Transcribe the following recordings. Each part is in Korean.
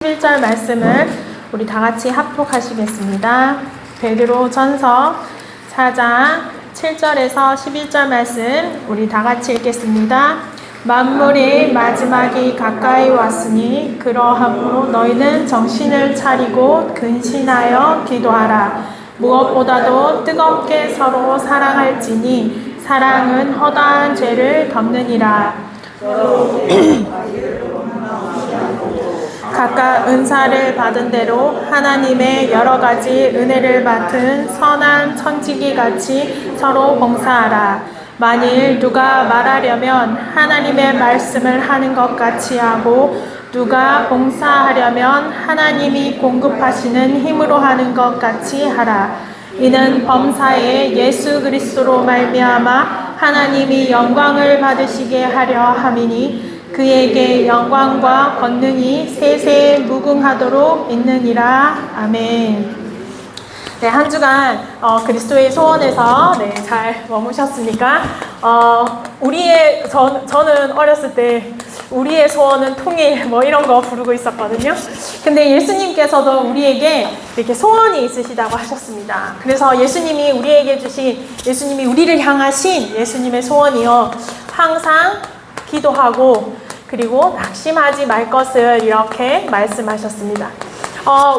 11절 말씀을 우리 다 같이 합독하시겠습니다. 베드로전서 4장 7절에서 11절 말씀 우리 다 같이 읽겠습니다. 만물의 마지막이 가까이 왔으니 그러함으로 너희는 정신을 차리고 근신하여 기도하라. 무엇보다도 뜨겁게 서로 사랑할지니 사랑은 허다한 죄를 덮느니라. 각각 은사를 받은 대로 하나님의 여러 가지 은혜를 맡은 선한 천지기 같이 서로 봉사하라. 만일 누가 말하려면 하나님의 말씀을 하는 것 같이 하고 누가 봉사하려면 하나님이 공급하시는 힘으로 하는 것 같이 하라. 이는 범사에 예수 그리스도로 말미암아 하나님이 영광을 받으시게 하려 함이니 그에게 영광과 권능이 세세 무궁하도록 있느니라. 아멘. 네, 한 주간 그리스도의 소원에서 잘 머무셨습니까? 저는 어렸을 때 우리의 소원은 통일 이런 거 부르고 있었거든요. 근데 예수님께서도 우리에게 이렇게 소원이 있으시다고 하셨습니다. 그래서 예수님이 우리를 향하신 예수님의 소원이요, 항상 기도하고 그리고 낙심하지 말 것을 이렇게 말씀하셨습니다.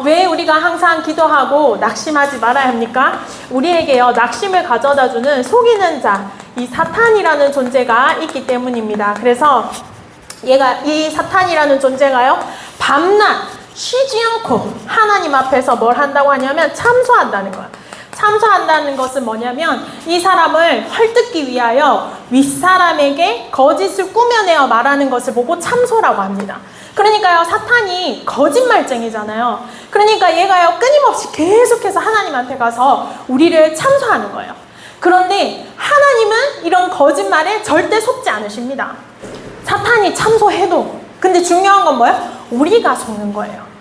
왜 우리가 항상 기도하고 낙심하지 말아야 합니까? 우리에게요, 낙심을 가져다주는 속이는 자, 이 사탄이라는 존재가 있기 때문입니다. 그래서 이 사탄이라는 존재가요, 밤낮 쉬지 않고 하나님 앞에서 뭘 한다고 하냐면 참소한다는 거예요. 참소한다는 것은 뭐냐면 이 사람을 헐뜯기 위하여 윗사람에게 거짓을 꾸며내어 말하는 것을 보고 참소라고 합니다. 그러니까요, 사탄이 거짓말쟁이잖아요. 그러니까 얘가요, 끊임없이 계속해서 하나님한테 가서 우리를 참소하는 거예요. 그런데 하나님은 이런 거짓말에 절대 속지 않으십니다. 사탄이 참소해도. 근데 중요한 건 뭐예요? 우리가 속는 거예요.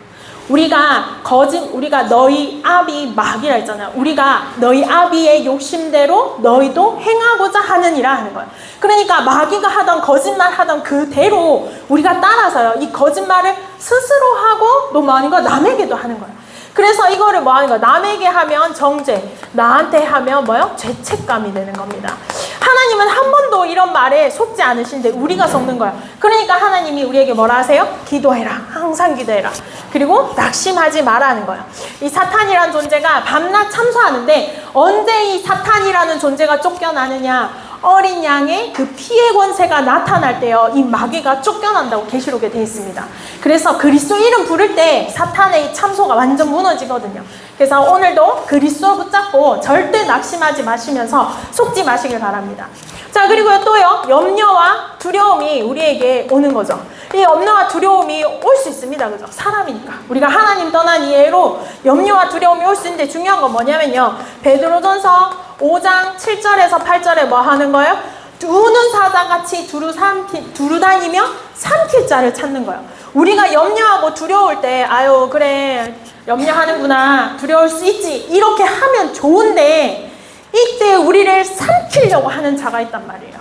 우리가 너희 아비 마귀라 했잖아요. 우리가 너희 아비의 욕심대로 너희도 행하고자 하느니라 하는 거예요. 그러니까 마귀가 하던 거짓말 하던 그대로 우리가 따라서요, 이 거짓말을 스스로 하고 또 뭐 하는 거예요? 남에게도 하는 거예요. 그래서 이거를 뭐 하는 거예요? 남에게 하면 정죄, 나한테 하면 뭐예요? 죄책감이 되는 겁니다. 하나님은 한 번도 이런 말에 속지 않으신데 우리가 속는 거예요. 그러니까 하나님이 우리에게 뭐라 하세요? 기도해라. 항상 기도해라. 그리고 낙심하지 말라는 거예요. 이 사탄이라는 존재가 밤낮 참소하는데 언제 이 사탄이라는 존재가 쫓겨나느냐? 어린 양의 그 피의 권세가 나타날 때요, 이 마귀가 쫓겨난다고 계시록에 되어 있습니다. 그래서 그리스도 이름 부를 때 사탄의 참소가 완전 무너지거든요. 그래서 오늘도 그리스도 붙잡고 절대 낙심하지 마시면서 속지 마시길 바랍니다. 자, 그리고 또요, 염려와 두려움이 우리에게 오는 거죠. 이 염려와 두려움이 올 수 있습니다. 그죠? 사람이니까. 우리가 하나님 떠난 이해로 염려와 두려움이 올 수 있는데 중요한 건 뭐냐면요, 베드로전서 5장 7절에서 8절에 뭐 하는 거예요? 우는 사자같이 두루 다니며 삼킬 자를 찾는 거예요. 우리가 염려하고 두려울 때 아유 그래 염려하는구나, 두려울 수 있지, 이렇게 하면 좋은데 이때 우리를 삼키려고 하는 자가 있단 말이에요.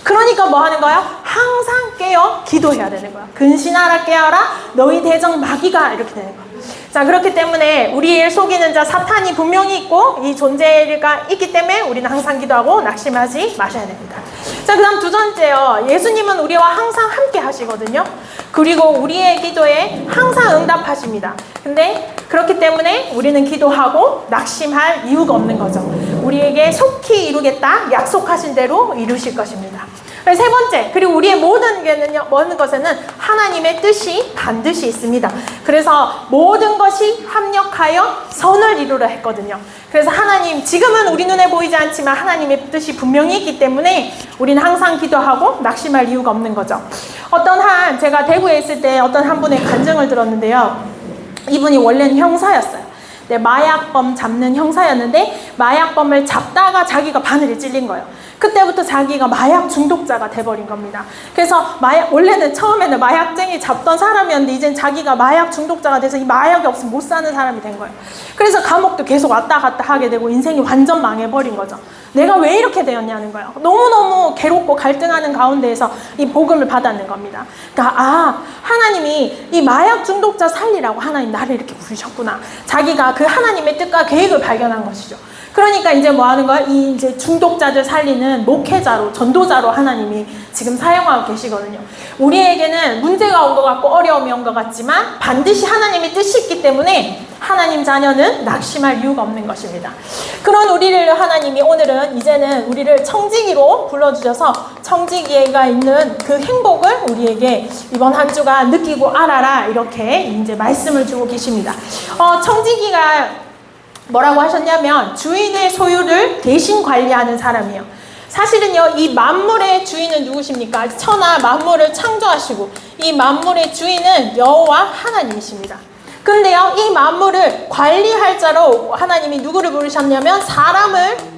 그러니까 뭐 하는 거야? 항상 깨어 기도해야 되는 거야. 근신하라 깨어라 너희 대적 마귀가, 이렇게 되는 거야. 자, 그렇기 때문에 우리를 속이는 자 사탄이 분명히 있고 이 존재가 있기 때문에 우리는 항상 기도하고 낙심하지 마셔야 됩니다. 자, 그 다음 두 번째요, 예수님은 우리와 항상 함께 하시거든요. 그리고 우리의 기도에 항상 응답하십니다. 근데 그렇기 때문에 우리는 기도하고 낙심할 이유가 없는 거죠. 우리에게 속히 이루겠다 약속하신 대로 이루실 것입니다. 세 번째, 그리고 우리의 모든 것에는 하나님의 뜻이 반드시 있습니다. 그래서 모든 것이 합력하여 선을 이루려 했거든요. 그래서 하나님, 지금은 우리 눈에 보이지 않지만 하나님의 뜻이 분명히 있기 때문에 우리는 항상 기도하고 낙심할 이유가 없는 거죠. 제가 대구에 있을 때 어떤 한 분의 간증을 들었는데요, 이분이 원래는 형사였어요. 마약범 잡는 형사였는데 마약범을 잡다가 자기가 바늘에 찔린 거예요. 그때부터 자기가 마약 중독자가 돼버린 겁니다. 그래서 원래는 처음에는 마약쟁이 잡던 사람이었는데 이젠 자기가 마약 중독자가 돼서 이 마약이 없으면 못 사는 사람이 된 거예요. 그래서 감옥도 계속 왔다 갔다 하게 되고 인생이 완전 망해버린 거죠. 내가 왜 이렇게 되었냐는 거예요. 너무너무 괴롭고 갈등하는 가운데에서 이 복음을 받았는 겁니다. 그러니까 하나님이 이 마약 중독자 살리라고 하나님 나를 이렇게 부르셨구나. 자기가 그 하나님의 뜻과 계획을 발견한 것이죠. 그러니까 이제 뭐 하는 거야? 이 이제 중독자들 살리는 목회자로, 전도자로 하나님이 지금 사용하고 계시거든요. 우리에게는 문제가 온 것 같고 어려움이 온 것 같지만 반드시 하나님의 뜻이 있기 때문에 하나님 자녀는 낙심할 이유가 없는 것입니다. 그런 우리를 하나님이 오늘은 이제는 우리를 청지기로 불러주셔서 청지기가 있는 그 행복을 우리에게 이번 한 주간 느끼고 알아라 이렇게 이제 말씀을 주고 계십니다. 청지기가 뭐라고 하셨냐면 주인의 소유를 대신 관리하는 사람이에요. 사실은요, 이 만물의 주인은 누구십니까? 천하 만물을 창조하시고 이 만물의 주인은 여호와 하나님이십니다. 근데요, 이 만물을 관리할 자로 하나님이 누구를 부르셨냐면 사람을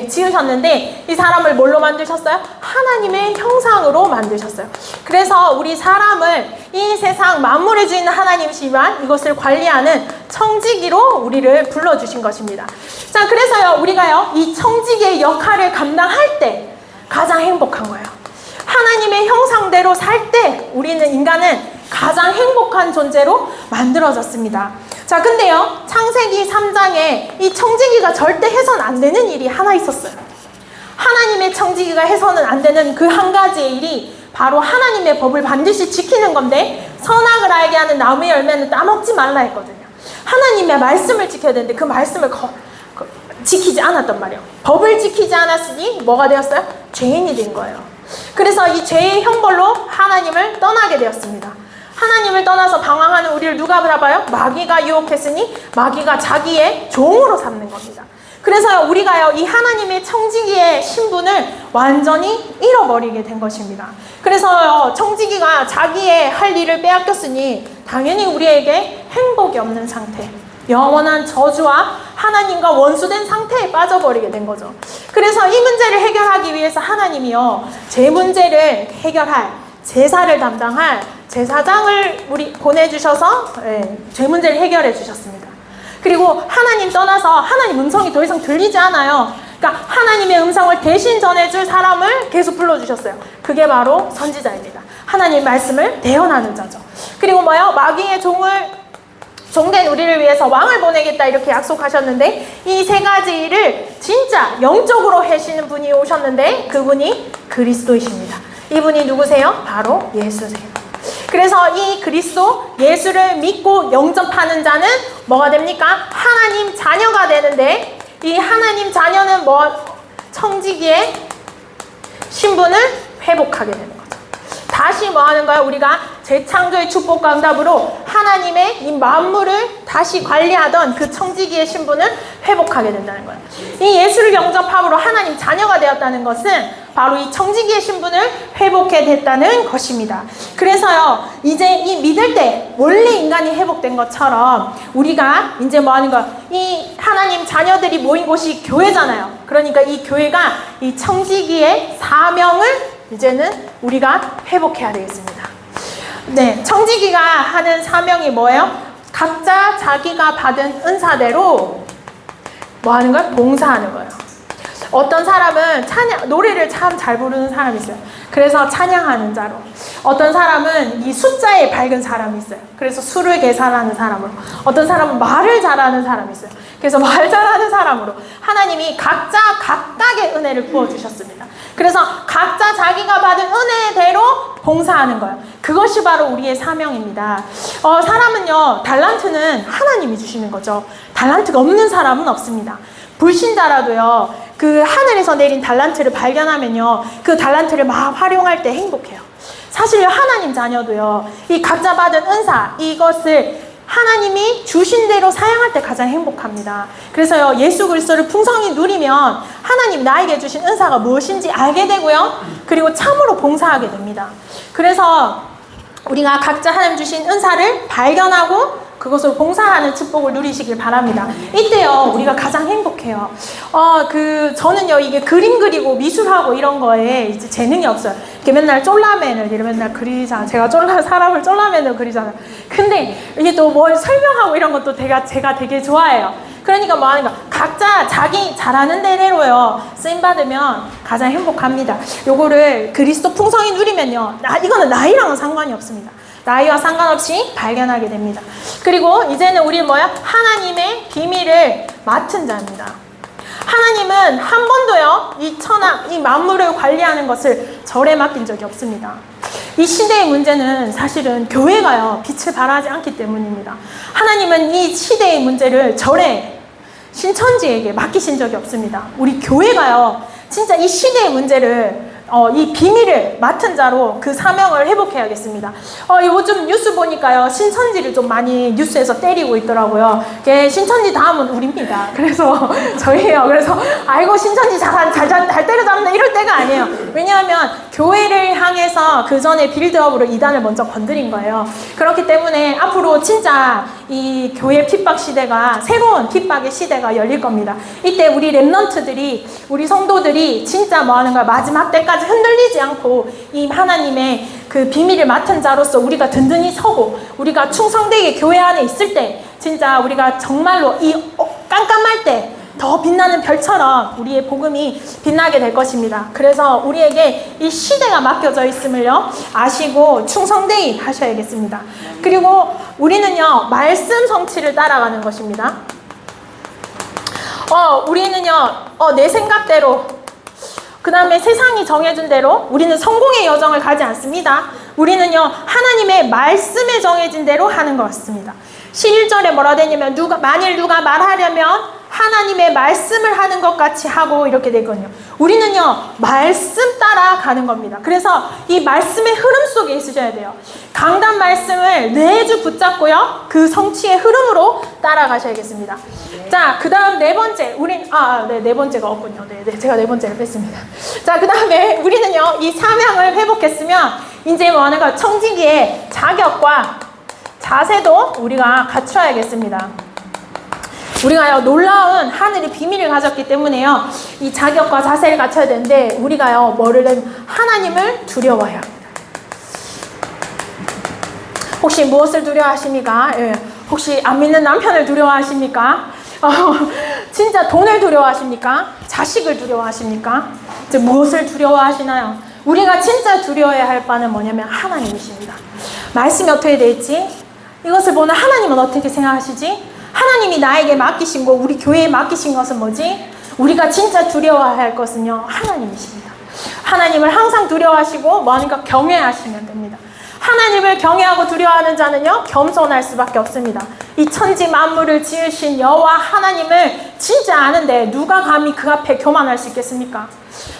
지으셨는데 이 사람을 뭘로 만드셨어요? 하나님의 형상으로 만드셨어요. 그래서 우리 사람을 이 세상 만물의 주인 하나님이시지만 이것을 관리하는 청지기로 우리를 불러주신 것입니다. 자, 그래서요, 우리가요, 이 청지기의 역할을 감당할 때 가장 행복한 거예요. 하나님의 형상대로 살 때 우리는 인간은 가장 행복한 존재로 만들어졌습니다. 자, 근데요, 창세기 3장에 이 청지기가 절대 해서는 안 되는 일이 하나 있었어요. 하나님의 청지기가 해서는 안 되는 그 한 가지의 일이 바로 하나님의 법을 반드시 지키는 건데 선악을 알게 하는 나무의 열매는 따먹지 말라 했거든요. 하나님의 말씀을 지켜야 되는데 그 말씀을 지키지 않았단 말이에요. 법을 지키지 않았으니 뭐가 되었어요? 죄인이 된 거예요. 그래서 이 죄의 형벌로 하나님을 떠나게 되었습니다. 하나님을 떠나서 방황하는 우리를 누가 잡아요? 마귀가 유혹했으니 마귀가 자기의 종으로 삼는 겁니다. 그래서 우리가요, 이 하나님의 청지기의 신분을 완전히 잃어버리게 된 것입니다. 그래서 청지기가 자기의 할 일을 빼앗겼으니 당연히 우리에게 행복이 없는 상태, 영원한 저주와 하나님과 원수된 상태에 빠져버리게 된 거죠. 그래서 이 문제를 해결하기 위해서 하나님이요, 제 문제를 해결할, 제사를 담당할 제사장을 우리 보내주셔서 제 문제를 해결해 주셨습니다. 그리고 하나님 떠나서 하나님 음성이 더 이상 들리지 않아요. 그러니까 하나님의 음성을 대신 전해줄 사람을 계속 불러주셨어요. 그게 바로 선지자입니다. 하나님 말씀을 대언하는 자죠. 그리고 마귀의 종된 우리를 위해서 왕을 보내겠다 이렇게 약속하셨는데 이 세 가지 일을 진짜 영적으로 하시는 분이 오셨는데 그분이 그리스도이십니다. 이분이 누구세요? 바로 예수세요. 그래서 이 그리스도 예수를 믿고 영접하는 자는 뭐가 됩니까? 하나님 자녀가 되는데 이 하나님 자녀는 청지기의 신분을 회복하게 되는 거죠. 다시 뭐 하는 거야? 우리가 재창조의 축복과 응답으로 하나님의 이 만물을 다시 관리하던 그 청지기의 신분을 회복하게 된다는 거예요. 이 예수를 영접함으로 하나님 자녀가 되었다는 것은 바로 이 청지기의 신분을 회복해 됐다는 것입니다. 그래서요, 이제 이 믿을 때 원래 인간이 회복된 것처럼 우리가 이제 뭐 하는 거야? 이 하나님 자녀들이 모인 곳이 교회잖아요. 그러니까 이 교회가 이 청지기의 사명을 이제는 우리가 회복해야 되겠습니다. 네, 청지기가 하는 사명이 뭐예요? 각자 자기가 받은 은사대로 뭐 하는 거예요? 봉사하는 거예요. 어떤 사람은 노래를 참 잘 부르는 사람이 있어요. 그래서 찬양하는 자로. 어떤 사람은 이 숫자에 밝은 사람이 있어요. 그래서 수를 계산하는 사람으로. 어떤 사람은 말을 잘하는 사람이 있어요. 그래서 말 잘하는 사람으로 하나님이 각자 각각의 은혜를 부어주셨습니다. 그래서 각자 자기가 받은 은혜대로 봉사하는 거예요. 그것이 바로 우리의 사명입니다. 사람은요, 달란트는 하나님이 주시는 거죠. 달란트가 없는 사람은 없습니다. 불신자라도요, 그 하늘에서 내린 달란트를 발견하면요, 그 달란트를 막 활용할 때 행복해요. 사실 하나님 자녀도요, 이 각자 받은 은사, 이것을 하나님이 주신 대로 사용할 때 가장 행복합니다. 그래서요, 예수 그리스도를 풍성히 누리면 하나님 나에게 주신 은사가 무엇인지 알게 되고요, 그리고 참으로 봉사하게 됩니다. 그래서 우리가 각자 하나님 주신 은사를 발견하고 그것을 봉사하는 축복을 누리시길 바랍니다. 이때요, 우리가 가장 행복해요. 저는요, 이게 그림 그리고 미술하고 이런 거에 이제 재능이 없어요. 이렇게 맨날 쫄라맨을 맨날 그리잖아요. 제가 사람을 쫄라맨을 그리잖아요. 근데 이게 또 뭘 설명하고 이런 것도 제가 되게 좋아해요. 그러니까 뭐 하는가, 각자 자기 잘하는 대로요, 쓰임받으면 가장 행복합니다. 요거를 그리스도 풍성히 누리면요, 이거는 나이랑은 상관이 없습니다. 나이와 상관없이 발견하게 됩니다. 그리고 이제는 우리 하나님의 비밀을 맡은 자입니다. 하나님은 한 번도요, 이 만물을 관리하는 것을 절에 맡긴 적이 없습니다. 이 시대의 문제는 사실은 교회가요, 빛을 발하지 않기 때문입니다. 하나님은 이 시대의 문제를 절에, 신천지에게 맡기신 적이 없습니다. 우리 교회가요, 진짜 이 시대의 문제를 이 비밀을 맡은 자로 그 사명을 회복해야겠습니다. 요즘 뉴스 보니까요, 신천지를 좀 많이 뉴스에서 때리고 있더라고요. 신천지 다음은 우리입니다. 그래서 저희예요. 그래서 아이고 신천지 잘 때려잡는다 이럴 때가 아니에요. 왜냐하면 교회를 향해서 그 전에 빌드업으로 이단을 먼저 건드린 거예요. 그렇기 때문에 앞으로 진짜 이 교회 핍박 시대가, 새로운 핍박의 시대가 열릴 겁니다. 이때 우리 랩넌트들이, 우리 성도들이 진짜 뭐 하는 거야, 마지막 때까지 흔들리지 않고 이 하나님의 그 비밀을 맡은 자로서 우리가 든든히 서고, 우리가 충성되게 교회 안에 있을 때 진짜 우리가 정말로 이 깜깜할 때 더 빛나는 별처럼 우리의 복음이 빛나게 될 것입니다. 그래서 우리에게 이 시대가 맡겨져 있음을요, 아시고 충성되이 하셔야겠습니다. 그리고 우리는요, 말씀 성취를 따라가는 것입니다. 우리는요, 내 생각대로, 그 다음에 세상이 정해준 대로 우리는 성공의 여정을 가지 않습니다. 우리는요, 하나님의 말씀에 정해진 대로 하는 것 같습니다. 11절에 뭐라 되냐면, 만일 누가 말하려면 하나님의 말씀을 하는 것 같이 하고, 이렇게 되거든요. 우리는요, 말씀 따라 가는 겁니다. 그래서 이 말씀의 흐름 속에 있으셔야 돼요. 강단 말씀을 매주 붙잡고요, 그 성취의 흐름으로 따라가셔야겠습니다. 자, 그 다음 네 번째, 네 번째가 없군요. 제가 네 번째를 뺐습니다. 자, 그 다음에 우리는요, 이 사명을 회복했으면 이제 뭐 하는 거, 청지기의 자격과 자세도 우리가 갖춰야겠습니다. 우리가요, 놀라운 하늘의 비밀을 가졌기 때문에요, 이 자격과 자세를 갖춰야 되는데, 우리가요, 하나님을 두려워해야 합니다. 혹시 무엇을 두려워하십니까? 혹시 안 믿는 남편을 두려워하십니까? 진짜 돈을 두려워하십니까? 자식을 두려워하십니까? 이제 무엇을 두려워하시나요? 우리가 진짜 두려워해야 할 바는 뭐냐면 하나님이십니다. 말씀이 어떻게 될지, 이것을 보는 하나님은 어떻게 생각하시지? 하나님이 나에게 맡기신 거, 우리 교회에 맡기신 것은 뭐지? 우리가 진짜 두려워해야 할 것은요, 하나님이십니다. 하나님을 항상 두려워하시고 뭐하니까 경외하시면 됩니다. 하나님을 경외하고 두려워하는 자는요, 겸손할 수밖에 없습니다. 이 천지 만물을 지으신 여호와 하나님을 진짜 아는데 누가 감히 그 앞에 교만할 수 있겠습니까?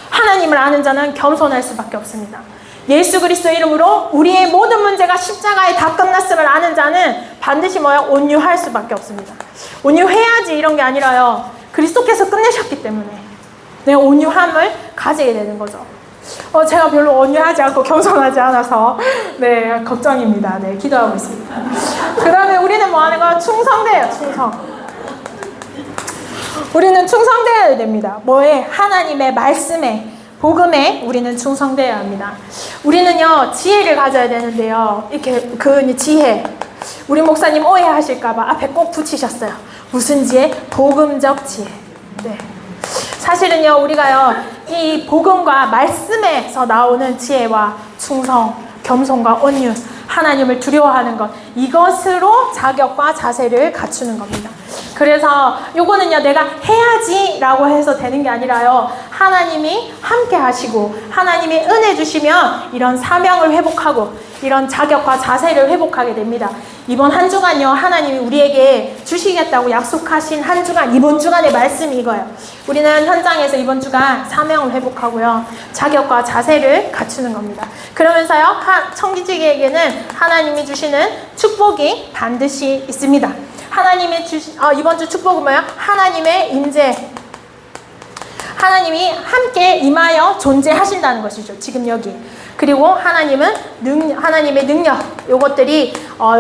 하나님을 아는 자는 겸손할 수밖에 없습니다. 예수 그리스도의 이름으로 우리의 모든 문제가 십자가에 다 끝났음을 아는 자는 반드시 온유할 수밖에 없습니다. 온유해야지 이런 게 아니라요, 그리스도께서 끝내셨기 때문에 내 온유함을 가지게 되는 거죠. 제가 별로 온유하지 않고 겸손하지 않아서 걱정입니다. 기도하고 있습니다. 그 다음에 우리는 뭐 하는 거야? 충성돼요. 충성. 우리는 충성돼야 됩니다. 뭐에? 하나님의 말씀에, 복음에 우리는 충성돼야 합니다. 우리는요, 지혜를 가져야 되는데요, 이렇게 그 지혜, 우리 목사님 오해하실까봐 앞에 꼭 붙이셨어요. 무슨 지혜? 복음적 지혜. 사실은요, 우리가요, 이 복음과 말씀에서 나오는 지혜와 충성, 겸손과 온유, 하나님을 두려워하는 것, 이것으로 자격과 자세를 갖추는 겁니다. 그래서 요거는요, 내가 해야지 라고 해서 되는 게 아니라요, 하나님이 함께 하시고 하나님이 은혜 주시면 이런 사명을 회복하고 이런 자격과 자세를 회복하게 됩니다. 이번 한 주간요, 하나님이 우리에게 주시겠다고 약속하신 한 주간, 이번 주간의 말씀이 이거예요. 우리는 현장에서 이번 주간 사명을 회복하고요, 자격과 자세를 갖추는 겁니다. 그러면서요, 청지기에게는 하나님이 주시는 축복이 반드시 있습니다. 하나님이 이번 주 축복은 뭐예요? 하나님의 임재, 하나님이 함께 임하여 존재하신다는 것이죠. 지금 여기 그리고 하나님의 능력, 요것들이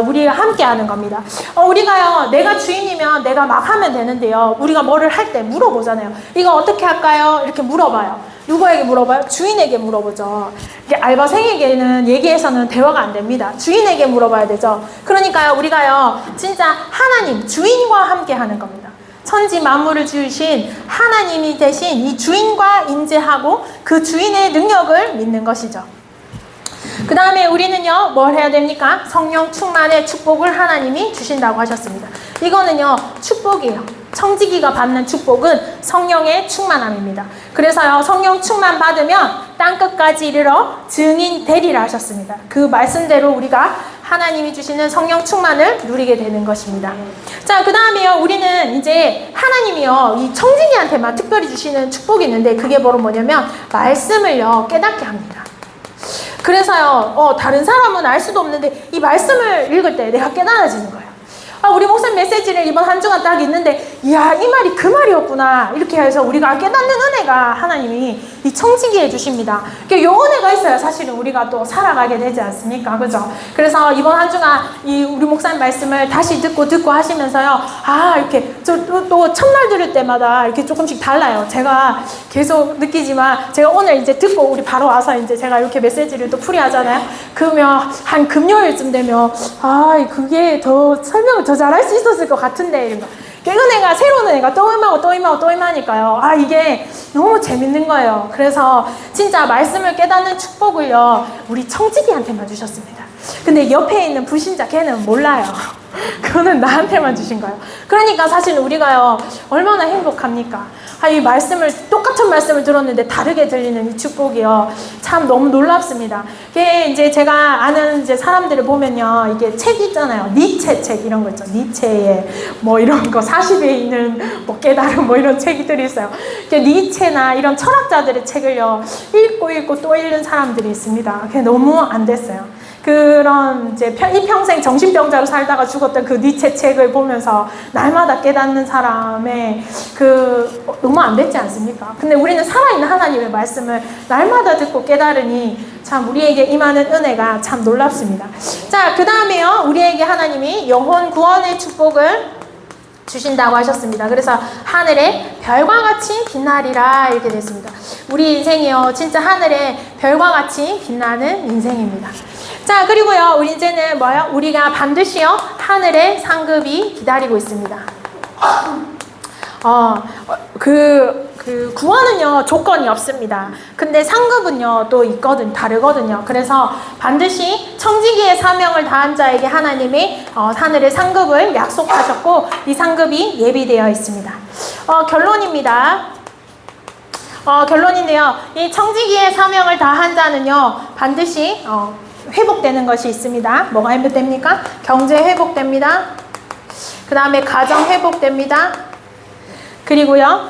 우리가 함께 하는 겁니다. 우리가요, 내가 주인이면 내가 막 하면 되는데요, 우리가 뭐를 할 때 물어보잖아요. 이거 어떻게 할까요? 이렇게 물어봐요. 누구에게 물어봐요? 주인에게 물어보죠. 이게 알바생에게는 얘기해서는 대화가 안 됩니다. 주인에게 물어봐야 되죠. 그러니까요, 우리가요, 진짜 하나님, 주인과 함께 하는 겁니다. 천지 만물을 지으신 하나님이 대신 이 주인과 인재하고 그 주인의 능력을 믿는 것이죠. 그 다음에 우리는요, 뭘 해야 됩니까? 성령 충만의 축복을 하나님이 주신다고 하셨습니다. 이거는요, 축복이에요. 청지기가 받는 축복은 성령의 충만함입니다. 그래서요, 성령 충만 받으면 땅끝까지 이르러 증인 되리라 하셨습니다. 그 말씀대로 우리가 하나님이 주시는 성령 충만을 누리게 되는 것입니다. 자, 그 다음에요, 우리는 이제 하나님이요, 이 청지기한테만 특별히 주시는 축복이 있는데, 그게 바로 뭐냐면 말씀을요, 깨닫게 합니다. 그래서요, 다른 사람은 알 수도 없는데 이 말씀을 읽을 때 내가 깨달아지는 거예요. 우리 목사님 메시지를 이번 한 주간 딱 있는데, 이야, 이 말이 그 말이었구나, 이렇게 해서 우리가 깨닫는 은혜가 하나님이 이 청지기에 주십니다. 요 은혜가 있어야 사실은 우리가 또 살아가게 되지 않습니까? 그죠? 그래서 이번 한 주간 이 우리 목사님 말씀을 다시 듣고 하시면서요, 이렇게 또 첫날 들을 때마다 이렇게 조금씩 달라요. 제가 계속 느끼지만, 제가 오늘 이제 듣고 우리 바로 와서 이제 제가 이렇게 메시지를 또 풀이하잖아요. 그러면 한 금요일쯤 되면, 그게 더 설명을 더 잘할 수 있었을 것 같은데, 이런 거. 은혜가, 새로운 은혜가 또 임하니까요. 이게 너무 재밌는 거예요. 그래서 진짜 말씀을 깨닫는 축복을요, 우리 청지기한테만 주셨습니다. 근데 옆에 있는 불신자, 걔는 몰라요. 그거는 나한테만 주신 거예요. 그러니까 사실 우리가요, 얼마나 행복합니까? 이 똑같은 말씀을 들었는데 다르게 들리는 이 축복이요, 참 너무 놀랍습니다. 이게 이제 제가 아는 이제 사람들을 보면요, 이게 책 있잖아요. 니체 책, 이런 거 있죠. 니체의 뭐 이런 거, 40에 있는 뭐 깨달음, 뭐 이런 책들이 있어요. 니체나 이런 철학자들의 책을요, 읽고 또 읽는 사람들이 있습니다. 그게 너무 안 됐어요. 그런 이제 이 평생 정신병자로 살다가 죽었던 그 니체 책을 보면서 날마다 깨닫는 사람의 너무 안 됐지 않습니까? 근데 우리는 살아있는 하나님의 말씀을 날마다 듣고 깨달으니 참 우리에게 임하는 은혜가 참 놀랍습니다. 자, 그 다음에요, 우리에게 하나님이 영혼 구원의 축복을 주신다고 하셨습니다. 그래서 하늘에 별과 같이 빛나리라, 이렇게 됐습니다. 우리 인생이요, 진짜 하늘에 별과 같이 빛나는 인생입니다. 자, 그리고요, 우리 이제는 뭐요? 우리가 반드시요, 하늘의 상급이 기다리고 있습니다. 구원은요, 조건이 없습니다. 근데 상급은요, 또 다르거든요. 그래서 반드시 청지기의 사명을 다한 자에게 하나님이 하늘의 상급을 약속하셨고, 이 상급이 예비되어 있습니다. 결론입니다. 결론인데요, 이 청지기의 사명을 다한 자는요, 반드시 회복되는 것이 있습니다. 뭐가 회복됩니까? 경제 회복됩니다. 그 다음에 가정 회복됩니다. 그리고요,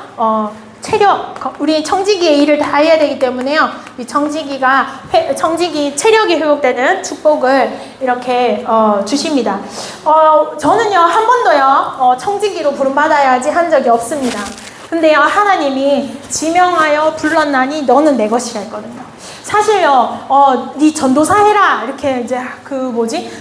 우리 청지기의 일을 다 해야 되기 때문에요, 이 청지기 체력이 회복되는 축복을 이렇게 주십니다. 저는요, 한 번도요, 청지기로 부름받아야지 한 적이 없습니다. 근데요, 하나님이 지명하여 불렀나니 너는 내 것이라 했거든요. 사실요, 네 전도사 해라, 이렇게 이제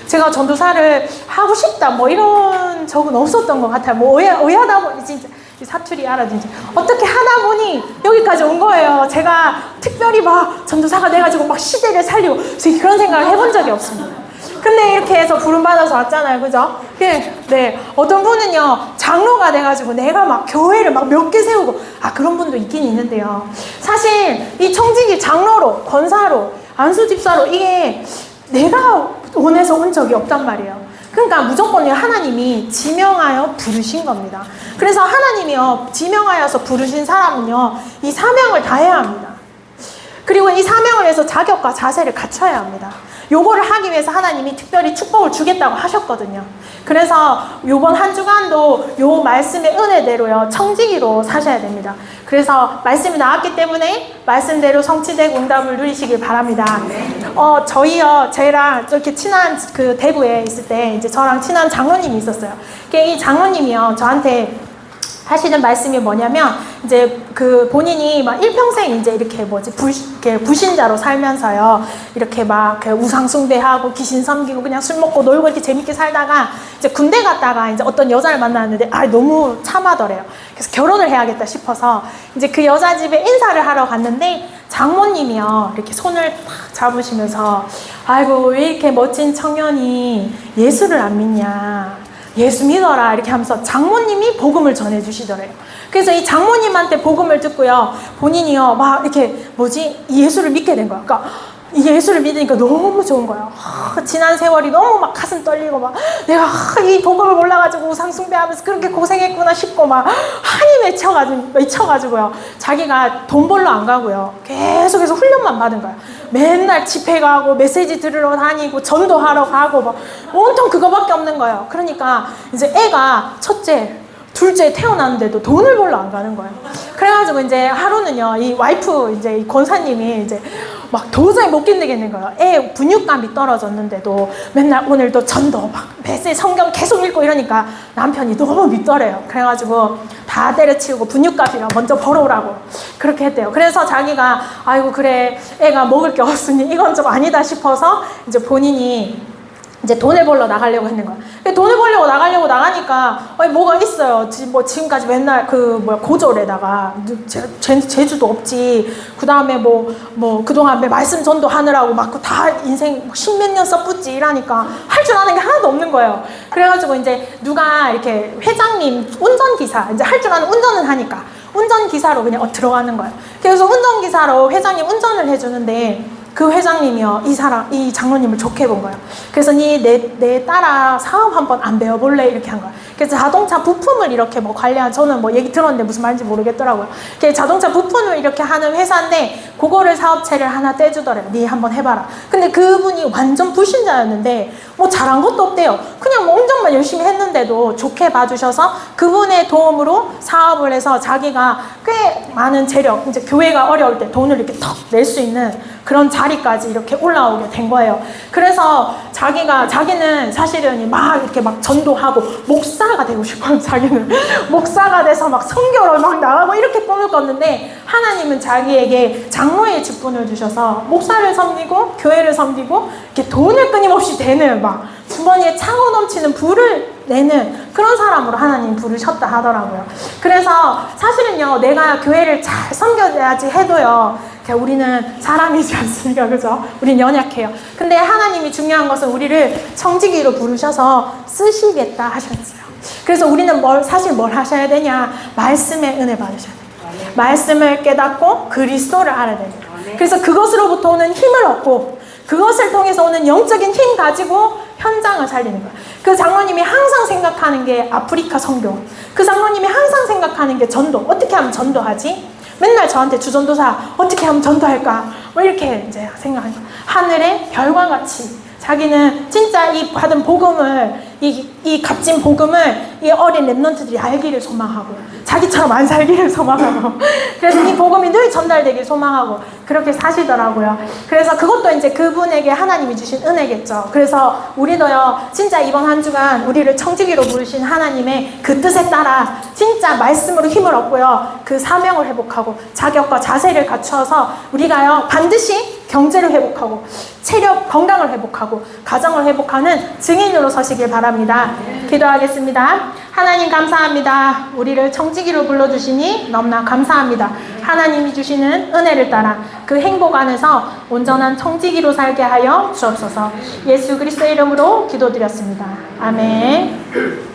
제가 전도사를 하고 싶다, 뭐 이런 적은 없었던 것 같아요. 뭐 의하다 보니 진짜 사투리 알아듣지. 어떻게 하다 보니 여기까지 온 거예요. 제가 특별히 막 전도사가 돼가지고 막 시대를 살리고 그런 생각을 해본 적이 없습니다. 근데 이렇게 해서 부름받아서 왔잖아요. 그죠? 네. 어떤 분은요, 장로가 돼가지고 내가 막 교회를 막 몇 개 세우고, 그런 분도 있긴 있는데요. 사실 이 청지기 장로로, 권사로, 안수집사로, 이게 내가 원해서 온 적이 없단 말이에요. 그러니까 무조건 하나님이 지명하여 부르신 겁니다. 그래서 하나님이요, 지명하여서 부르신 사람은요, 이 사명을 다해야 합니다. 그리고 이 사명을 위해서 자격과 자세를 갖춰야 합니다. 요거를 하기 위해서 하나님이 특별히 축복을 주겠다고 하셨거든요. 그래서 요번 한 주간도 요 말씀의 은혜대로요, 청지기로 사셔야 됩니다. 그래서 말씀이 나왔기 때문에 말씀대로 성취되고 응답을 누리시길 바랍니다. 저희요, 저랑 이렇게 친한 대구에 있을 때 이제 저랑 친한 장로님이 있었어요. 이 장로님이요, 저한테 하시는 말씀이 뭐냐면, 이제 그 본인이 막 일평생 이제 이렇게 불신자로 살면서요, 이렇게 막 우상숭배하고 귀신 섬기고 그냥 술 먹고 놀고 이렇게 재밌게 살다가 이제 군대 갔다가 이제 어떤 여자를 만났는데 너무 참하더래요. 그래서 결혼을 해야겠다 싶어서 이제 그 여자 집에 인사를 하러 갔는데 장모님이요, 이렇게 손을 탁 잡으시면서 아이고 왜 이렇게 멋진 청년이 예수를 안 믿냐, 예수 믿어라 이렇게 하면서 장모님이 복음을 전해주시더래요. 그래서 이 장모님한테 복음을 듣고요, 본인이요 막 이렇게 예수를 믿게 된 거야. 그러니까 이 예수를 믿으니까 너무 좋은 거예요. 지난 세월이 너무 막 가슴 떨리고 막 내가 이 복음을 몰라가지고 우상숭배하면서 그렇게 고생했구나 싶고 막 한이 맺혀가지고요. 자기가 돈 벌러 안 가고요, 계속해서 훈련만 받은 거야. 맨날 집회 가고 메시지 들으러 다니고 전도하러 가고 막 온통 그거밖에 없는 거예요. 그러니까 이제 애가 첫째, 둘째 태어났는데도 돈을 벌러 안 가는 거예요. 그래가지고 이제 하루는요, 이 와이프 이제 이 권사님이 이제 막 도저히 못 견디겠는 거예요. 애 분유감이 떨어졌는데도 맨날 오늘도 전도 막 메시지 성경 계속 읽고 이러니까 남편이 너무 믿더래요. 그래가지고 다 때려치우고 분유값이랑 먼저 벌어오라고 그렇게 했대요. 그래서 자기가 아이고 그래 애가 먹을 게 없으니 이건 좀 아니다 싶어서 이제 본인이 이제 돈을 벌러 나가려고 했는 거야. 돈을 벌려고 나가니까 뭐가 있어요. 지금까지 맨날 고졸에다가 재주도 없지. 그 다음에 그동안 말씀 전도하느라고 막 다 인생 십몇 년 써붙지 이러니까 할 줄 아는 게 하나도 없는 거예요. 그래가지고 이제 누가 이렇게 회장님 운전기사, 이제 할 줄 아는 운전은 하니까 운전기사로 그냥 들어가는 거예요. 그래서 운전기사로 회장님 운전을 해주는데 그 회장님이요, 이 장로님을 좋게 본 거예요. 그래서 내 딸아 사업 한번 안 배워볼래? 이렇게 한 거예요. 그래서 자동차 부품을 이렇게 관리한, 저는 얘기 들었는데 무슨 말인지 모르겠더라고요. 자동차 부품을 이렇게 하는 회사인데 그거를 사업체를 하나 떼주더래요. 니 한번 해봐라. 근데 그분이 완전 불신자였는데 잘한 것도 없대요. 그냥 운전만 열심히 했는데도 좋게 봐주셔서 그분의 도움으로 사업을 해서 자기가 꽤 많은 재력, 이제 교회가 어려울 때 돈을 이렇게 턱 낼 수 있는 그런 자리까지 이렇게 올라오게 된 거예요. 그래서 자기는 사실은 이렇게 전도하고 목사가 되고 싶어요. 자기는 목사가 돼서 선교를 나가고 이렇게 꿈을 꿨는데 하나님은 자기에게 장로의 직분을 주셔서 목사를 섬기고 교회를 섬기고 이렇게 돈을 끊임없이 되는 주머니에 차고 넘치는 부를 내는 그런 사람으로 하나님 부르셨다 하더라고요. 그래서 사실은요, 내가 교회를 잘 섬겨야지 해도요, 우리는 사람이지 않습니까? 그죠? 우린 연약해요. 근데 하나님이 중요한 것은 우리를 청지기로 부르셔서 쓰시겠다 하셨어요. 그래서 우리는 사실 뭘 하셔야 되냐? 말씀의 은혜 받으셔야 돼요. 말씀을 깨닫고 그리스도를 알아야 됩니다. 그래서 그것으로부터 오는 힘을 얻고 그것을 통해서 오는 영적인 힘 가지고 현장을 살리는 거예요. 그 장로님이 항상 생각하는 게 아프리카 선교. 그 장로님이 항상 생각하는 게 전도. 어떻게 하면 전도하지? 맨날 저한테 주전도사 어떻게 하면 전도할까? 이렇게 이제 생각하는 거예요. 하늘의 별과 같이 자기는 진짜 이 받은 복음을, 이 값진 복음을 이 어린 랩런트들이 알기를 소망하고 자기처럼 안 살기를 소망하고 그래서 이 복음이 늘 전달되길 소망하고 그렇게 사시더라고요. 그래서 그것도 이제 그분에게 하나님이 주신 은혜겠죠. 그래서 우리도요, 진짜 이번 한 주간 우리를 청지기로 부르신 하나님의 그 뜻에 따라 진짜 말씀으로 힘을 얻고요, 그 사명을 회복하고 자격과 자세를 갖추어서 우리가요 반드시 경제를 회복하고 체력, 건강을 회복하고 가정을 회복하는 증인으로 서시길 바랍니다. 기도하겠습니다. 하나님 감사합니다. 우리를 청지기로 불러주시니 너무나 감사합니다. 하나님이 주시는 은혜를 따라 그 행복 안에서 온전한 청지기로 살게 하여 주옵소서. 예수 그리스도의 이름으로 기도드렸습니다. 아멘.